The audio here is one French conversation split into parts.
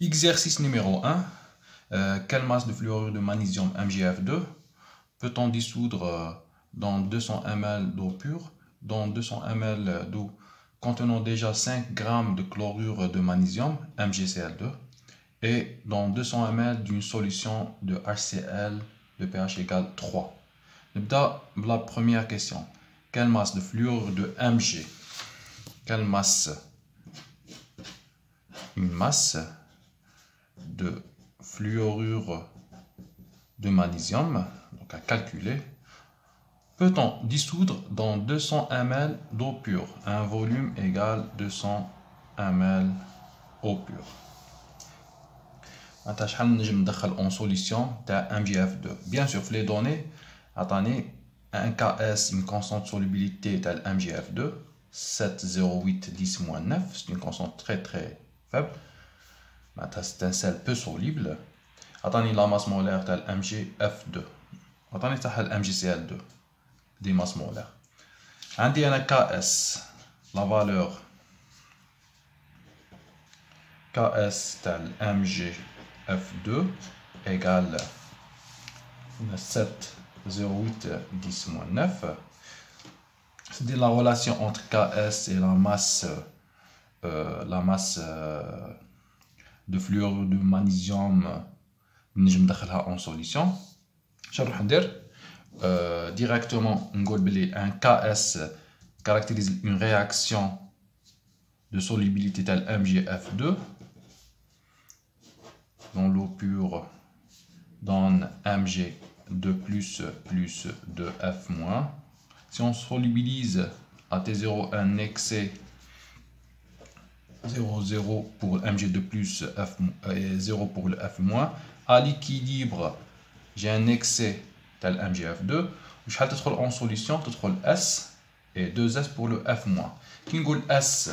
Exercice numéro 1. Quelle masse de fluorure de magnésium MgF2 peut-on dissoudre dans 200 ml d'eau pure, dans 200 ml d'eau contenant déjà 5 g de chlorure de magnésium MgCl2 et dans 200 ml d'une solution de HCl de pH égale 3. نبدأ la première question. Quelle masse de fluorure de Mg? Quelle masse? Une masse de fluorure de magnésium, donc à calculer, peut-on dissoudre dans 200 ml d'eau pure, un volume égal 200 ml eau pure. شحال نجم ندخل en solution تاع MgF2. Bien sûr, les données attendez un KS, une constante de solubilité تاع MgF2 7,0810-9, c'est une constante très faible. C'est un sel peu soluble. Attendez la masse molaire de MgF2. Attendez la MgCl2. Des masses molaires. عندي أنا KS, la valeur KS de MgF2 égale 7,0810-9. C'est la relation entre KS et la masse de fluorure de magnésium نجم ندخلها en solution. شنو راح ندير directement نقول بلي un KS caractérise une réaction de solubilité telle MgF2 dans l'eau pure donne Mg2 plus 2F-. Si on solubilise à T0 un excès 0,0 pour Mg2 plus F et 0 pour le F-, à l'équilibre, j'ai un excès tel MgF2. Je vais être en solution, S et 2S pour le F-. Qui dit S?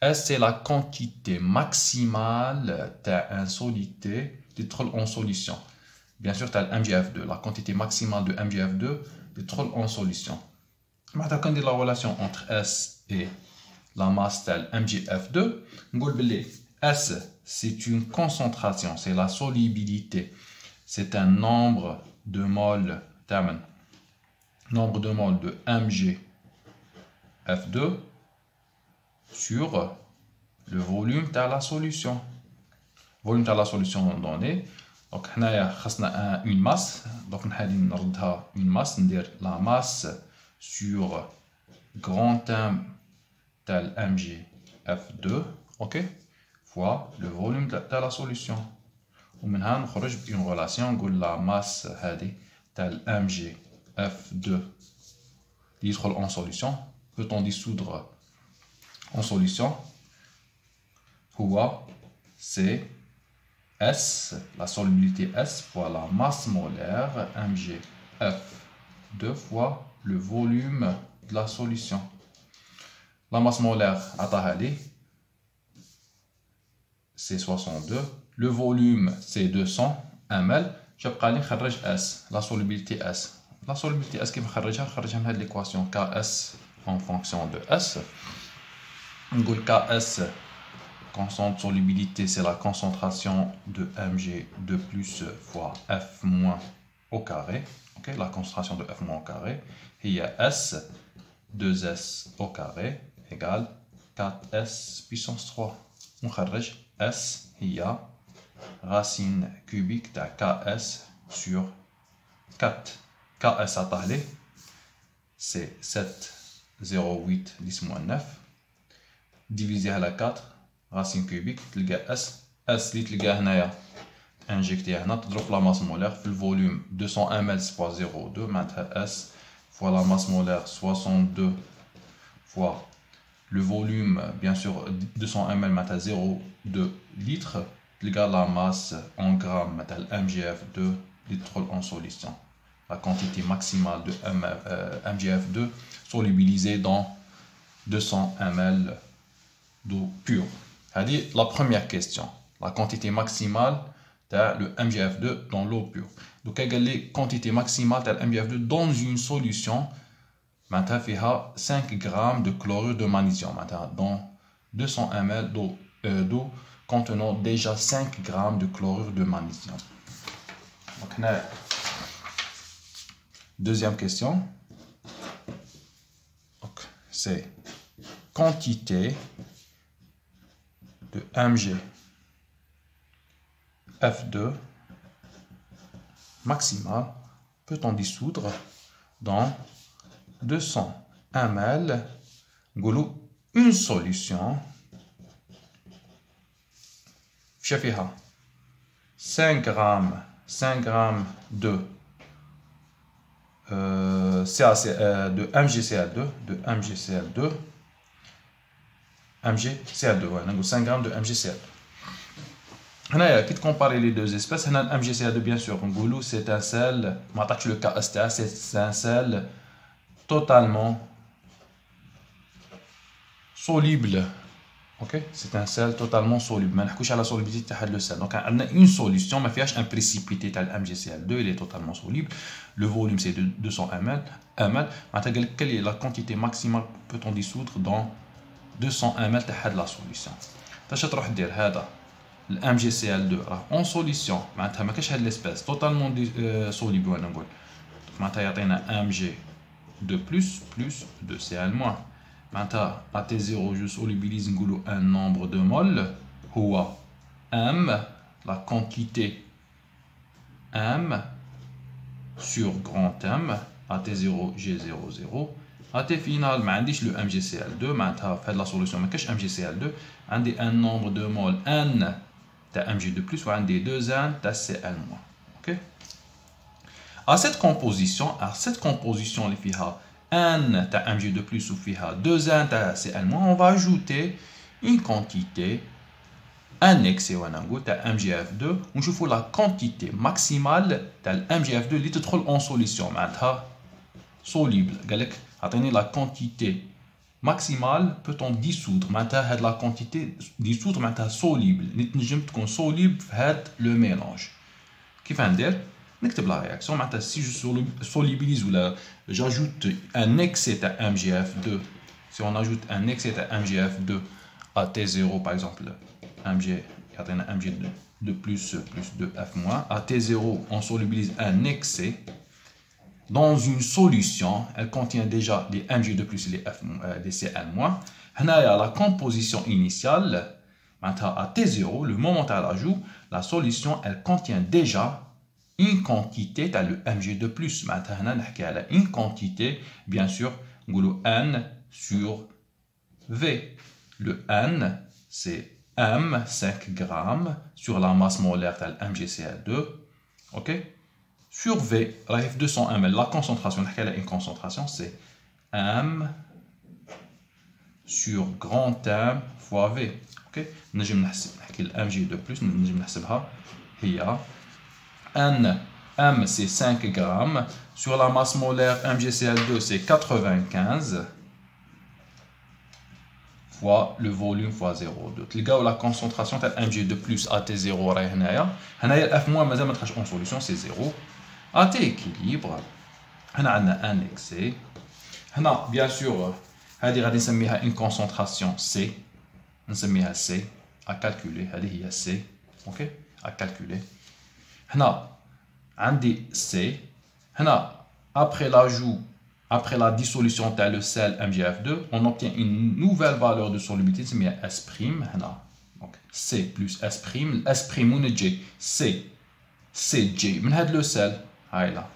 S c'est la quantité maximale d'un solité en solution. Bien sûr, tel MgF2, la quantité maximale de MgF2 est en solution. Maintenant, quand on dit la relation entre S et la masse telle MgF2, on dit S c'est une concentration, c'est la solubilité, c'est un nombre de moles de MgF2 sur le volume de la solution. Volume de la solution donnée. Donc, on a une masse. Donc, on a une masse, c'est-à-dire la masse sur grand M tel MgF2, ok, fois le volume de la solution. ومن هنا نخرج une relation نقول la masse هذه tel MgF2 يدخل en solution. Peut-on dissoudre en solution? C'est S, la solubilité S fois la masse molaire MgF2 fois le volume de la solution. La masse molaire c'est 62. Le volume c'est 200 ml. Je vais S, la solubilité S. La solubilité S qui va de l'équation KS en fonction de S. On dit KS, constante de solubilité, c'est la concentration de Mg2 plus fois F- au carré. Okay, la concentration de F- au carré. Et il y a S, 2S au carré égale 4S puissance 3. On خرج S, il y a racine cubique de KS sur 4. KS à parler, c'est 7,0810-9 divisé à la 4 racine cubique, S اللي تلقاه هنايا injecté هنا تضرب la masse molaire في le volume 200 ml fois 0,2 معناتها S fois la masse molaire 62 fois le volume, bien sûr 200 ml معناتها 0,2 litres تلقى la masse en grammes معناتها MgF2 litre en solution. La quantité maximale de MgF2 solubilisée dans 200 ml d'eau pure. C'est la première question. La quantité maximale de le MgF2 dans l'eau pure. Donc, la quantité maximale de MgF2 dans une solution, maintenant, il y a 5 g de chlorure de magnésium. Dans 200 ml d'eau contenant déjà 5 grammes de chlorure de magnésium. Donc, deuxième question. C'est quantité de Mg F2 maximale peut-on dissoudre dans 200 ml une solution فيها 5 grammes de de MgCl2 ouais, 5 grammes de MgCl2. Qui comparer les deux espèces, le MgCl2 bien sûr, c'est un sel, le KSTA, c'est un sel totalement soluble. Ok, c'est un sel totalement soluble. Mais on la solubilité de le sel. Donc, on a une solution, mais il y a un précipité de MgCl2, il est totalement soluble. Le volume, c'est de 200 ml. Quelle est la quantité maximale peut-on dissoudre dans 200 ml de la solution? Tu vas dire le MgCl2 en solution. ما كاش هاد l'espèce totalement soluble. Donc, Mg2 plus de Cl-. Maintenant, à T0, je solubilise un nombre de moles. Ou M, la quantité M sur grand M. À T0, G00. À T final, je le MgCl2. Maintenant, fait la solution, mais qu'est-ce MgCl2? Un nombre de moles N de Mg2 plus ou un des 2 N de Cl-. Ok? À cette composition, les filles, N de Mg2 plus ou 2 N de Cl-, on va ajouter une quantité annexée de MgF2. On joue la quantité maximale de MgF2 qui est en solution. Soluble. La quantité maximale peut-on dissoudre. La quantité dissoudre soluble. Nous soluble le mélange. Qui fait dire? نكتب la réaction. Si je solubilise ou j'ajoute un excès de MgF2, si on ajoute un excès de MgF2 à T0 par exemple, Mg2 plus 2F-, à T0 on solubilise un excès dans une solution, elle contient déjà les Mg2 plus et les Cl-. La composition initiale, à T0, le moment à l'ajout, la solution elle contient déjà une quantité dans le Mg2 plus. Une quantité, bien sûr, N sur V. Le N, c'est M, 5 grammes, sur la masse molaire de MgCl2. Ok? Sur V, 200 ml, la concentration, une concentration, c'est M sur grand M fois V. Ok? Nous allons Mg2 plus, nous allons N, M c'est 5 grammes. Sur la masse molaire MgCl2 c'est 95 fois le volume fois 0,2. La concentration de Mg2 plus à T0 F- en solution c'est 0. À T équilibre, on a un excès. Bien sûr, on a une concentration C. On a C à calculer. C. Ok? À calculer. C. Après l'ajout, après la dissolution de le sel MgF2, on obtient une nouvelle valeur de solubilité, c'est S'. Donc C plus S', S' ou J. C, J. Mais le sel, là.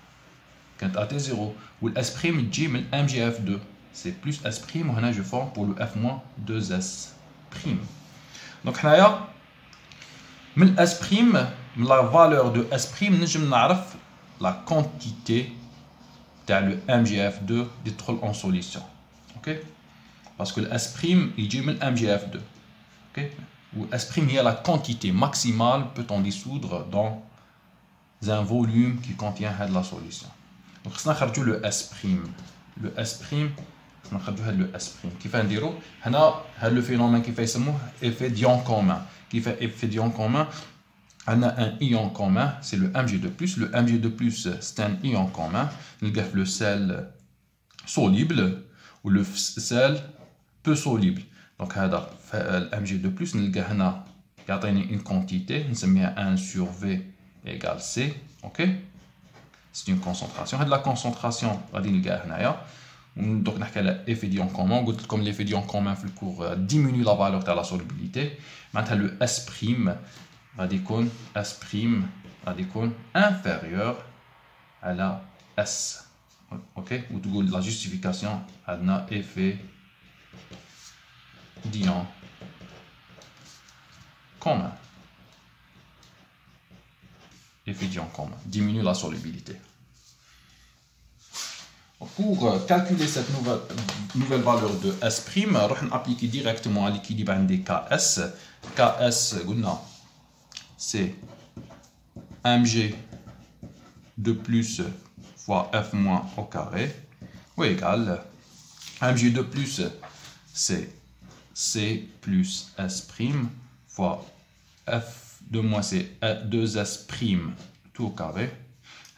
Quand à T0, ou le S' J, mais MgF2. C'est plus S', et je forme pour le F- 2S'. Donc, mais S', la valeur de S', nous savons la quantité de le MgF2 d'être en solution. Ok? Parce que le S', il dit MgF2. Ok? Ou S', il y a la quantité maximale peut-on dissoudre dans un volume qui contient la solution. Donc, on a le S'. Le S', on a le S'. Qui fait dire, on a le phénomène qui fait effet d'ion commun. Qui fait effet d'ion commun. On a un ion commun, c'est le Mg2+. Le Mg2+, c'est un ion commun. Le sel soluble ou le sel peu soluble. Donc, le Mg2+, on a يعطيني une quantité نسميها 1 sur V égale C. ok, c'est une concentration. هاد la concentration غادي نلقاها هنايا. Donc نحكي على effet en commun. قلت لكم l'effet en commun في الكور diminue la valeur تاع la solubilité. معناتها le S' غادي يكون S' غادي يكون inférieur à la S. ok, وتقول la justification عندنا effet d'ion commun. Effet d'ion commun diminue la solubilité. Pour calculer cette nouvelle valeur de S', on va appliquer directement à l'équilibre des KS. KS, c'est mg de plus fois F moins au carré, ou égal mg de plus, c'est C plus S' fois F de moins, c'est 2S' tout au carré.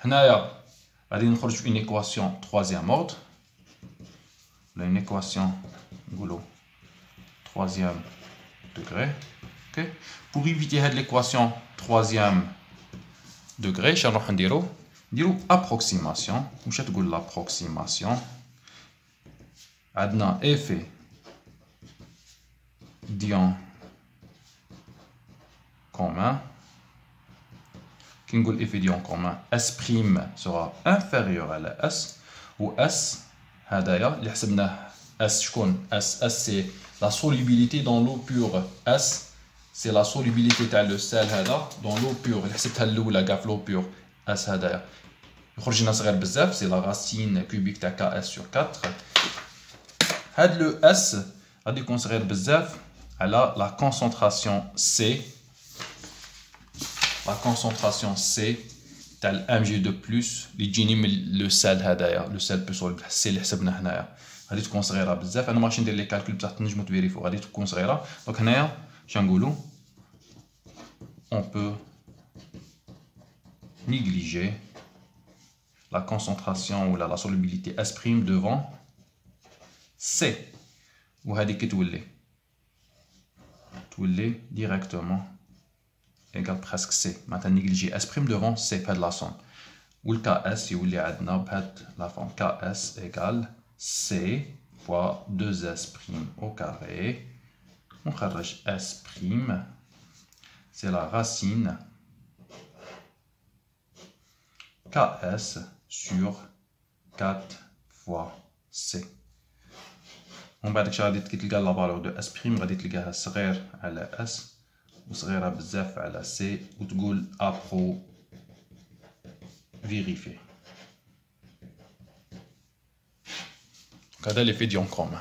On a une équation troisième ordre. Une équation troisième degré. Okay. Pour éviter l'équation troisième degré, on dire approximation. L'approximation. On a effet d'ion commun. Qui est l'effet d'ion commun? S' sera inférieur à la S, ou S, S c'est la solubilité dans l'eau pure. S c'est la solubilité de sel dans l'eau pure. L'eau pure. S c'est la racine cubique de KS sur 4. Le S la concentration C. La concentration C tel mg de plus le sel le sel peut soluble c'est اللي حسبنا هنايا غادي تكون صغيره بزاف. انا ماشي ندير لي كالكول بصح تنجموا تفيريفيو غادي تكون صغيره. دونك هنايا شنقولوا on peut négliger la concentration ou la solubilité S' devant C وهذه كي تولي directement égale presque C. Maintenant, négliger S' devant C, pas de la somme. Ou le KS, il y a la forme KS égale C fois 2S' au carré. On cherche S', c'est la racine KS sur 4 fois C. On va dire la valeur de S', on va dire à la S. وصغيرة بزاف على سي وتقول ابرو فيريفي. هذا ليفي ديون كومون.